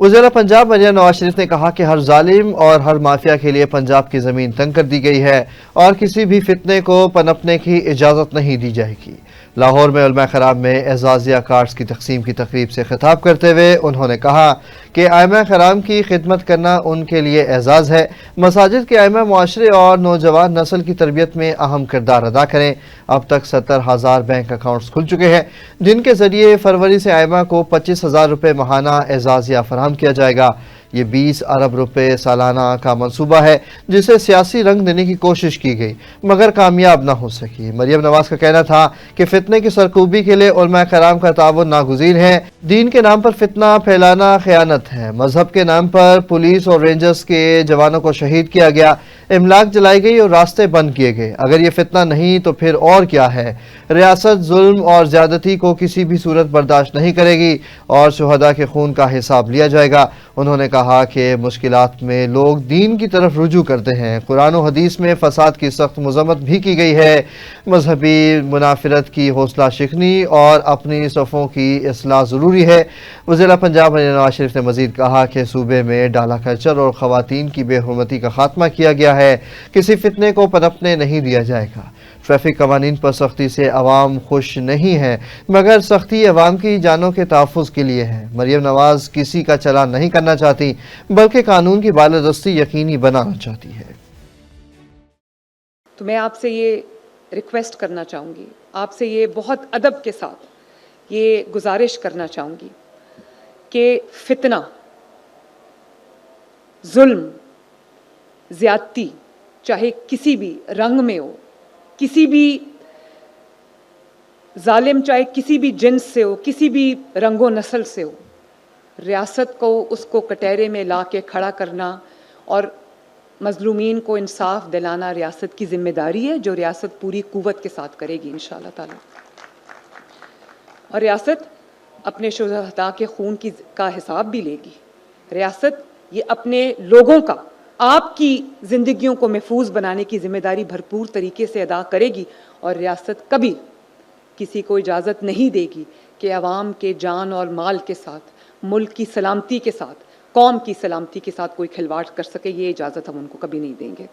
وزیر پنجاب مریم نواز شریف نے کہا کہ ہر ظالم اور ہر مافیا کے لیے پنجاب کی زمین تنگ کر دی گئی ہے اور کسی بھی فتنے کو پنپنے کی اجازت نہیں دی جائے گی۔ لاہور میں علماء کرام میں اعزازیہ کارڈز کی تقسیم کی تقریب سے خطاب کرتے ہوئے انہوں نے کہا کہ ائمہ کرام کی خدمت کرنا ان کے لیے اعزاز ہے۔ مساجد کے ائمہ معاشرے اور نوجوان نسل کی تربیت میں اہم کردار ادا کریں۔ اب تک 70,000 بینک اکاؤنٹس کھل چکے ہیں جن کے ذریعے فروری سے ائمہ کو 25,000 روپے ماہانہ اعزازیہ فراہم کیا جائے گا۔ یہ 20 ارب روپے سالانہ کا منصوبہ ہے جسے سیاسی رنگ دینے کی کوشش کی گئی مگر کامیاب نہ ہو سکی۔ مریم نواز کا کہنا تھا کہ فتنے کی سرکوبی کے لیے علماء کرام کا تعاون ناگزیر ہے۔ دین کے نام پر فتنہ پھیلانا خیانت ہے۔ مذہب کے نام پر پولیس اور رینجرز کے جوانوں کو شہید کیا گیا، املاک جلائی گئی اور راستے بند کیے گئے۔ اگر یہ فتنہ نہیں تو پھر اور کیا ہے؟ ریاست ظلم اور زیادتی کو کسی بھی صورت برداشت نہیں کرے گی اور شہداء کے خون کا حساب لیا جائے گا۔ انہوں نے کہا کہ مشکلات میں لوگ دین کی طرف رجوع کرتے ہیں۔ قرآن و حدیث میں فساد کی سخت مذمت بھی کی گئی ہے۔ مذہبی منافرت کی حوصلہ شکنی اور اپنی صفوں کی اصلاح ضروری ہے۔ وزیر پنجاب مریم نواز شریف نے مزید کہا کہ صوبے میں ڈالا کلچر اور خواتین کی بے حرمتی کا خاتمہ کیا گیا ہے۔ کسی فتنے کو پنپنے نہیں دیا جائے گا۔ ٹریفک قوانین پر سختی سے عوام خوش نہیں ہے مگر سختی عوام کی جانوں کے تحفظ کے لیے ہے۔ مریم نواز کسی کا چلان نہیں کرنا چاہتی بلکہ قانون کی بالادستی یقینی بنانا چاہتی ہے۔ تو میں آپ سے یہ ریکویسٹ کرنا چاہوں گی، آپ سے یہ بہت ادب کے ساتھ یہ گزارش کرنا چاہوں گی کہ فتنہ، ظلم، زیادتی چاہے کسی بھی رنگ میں ہو، کسی بھی ظالم چاہے کسی بھی جنس سے ہو، کسی بھی رنگ و نسل سے ہو، ریاست کو اس کو کٹہرے میں لا کے کھڑا کرنا اور مظلومین کو انصاف دلانا ریاست کی ذمہ داری ہے، جو ریاست پوری قوت کے ساتھ کرے گی انشاءاللہ تعالی۔ اور ریاست اپنے شہداء کے خون کا حساب بھی لے گی۔ ریاست یہ اپنے لوگوں کا، آپ کی زندگیوں کو محفوظ بنانے کی ذمہ داری بھرپور طریقے سے ادا کرے گی، اور ریاست کبھی کسی کو اجازت نہیں دے گی کہ عوام کے جان اور مال کے ساتھ، ملک کی سلامتی کے ساتھ، قوم کی سلامتی کے ساتھ کوئی کھلواڑ کر سکے۔ یہ اجازت ہم ان کو کبھی نہیں دیں گے۔